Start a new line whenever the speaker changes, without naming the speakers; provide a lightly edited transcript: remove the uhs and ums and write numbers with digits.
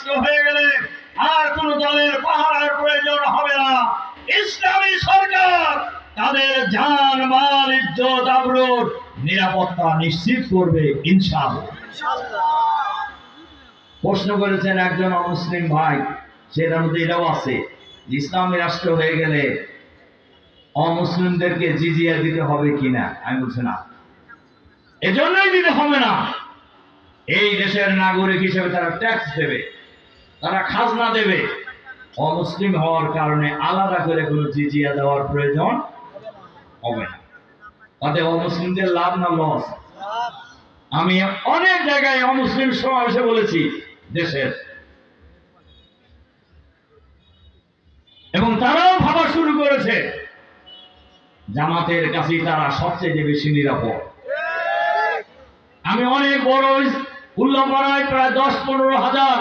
রাষ্ট্র হয়ে গেলে আর কোন দলের পাহারার প্রয়োজন হবে না। ইসলামী সরকার তাদের জান মাল ইজ্জত আবরুর নিরাপত্তা নিশ্চিত করবে ইনশাআল্লাহ। প্রশ্ন করেছেন একজন অমুসলিম ভাই, সেটার মধ্যে এটাও আছে, ইসলামী রাষ্ট্র হয়ে গেলে অমুসলিমদেরকে জিজিয়া দিতে হবে কিনা। আমি বলছি না, এজন্যই দিতে হবে না। এই দেশের নাগরিক হিসেবে তারা ট্যাক্স দেবে, তারা খাজনা দেবে। অমুসলিম হওয়ার কারণে আলাদা করে কোনো জিজিয়া দেওয়ার প্রয়োজন হবে না। তাতে অমুসলিমদের লাভ না লস? আমি অনেক জায়গায় অমুসলিম সমাবেশে বলেছি দেশের, এবং তারাও ভাবা শুরু করেছে জামাতের কাছেই তারা সবচেয়ে বেশি নিরাপদ। আমি অনেক বড় উল্লাপাড়ায় প্রায় 10-15 হাজার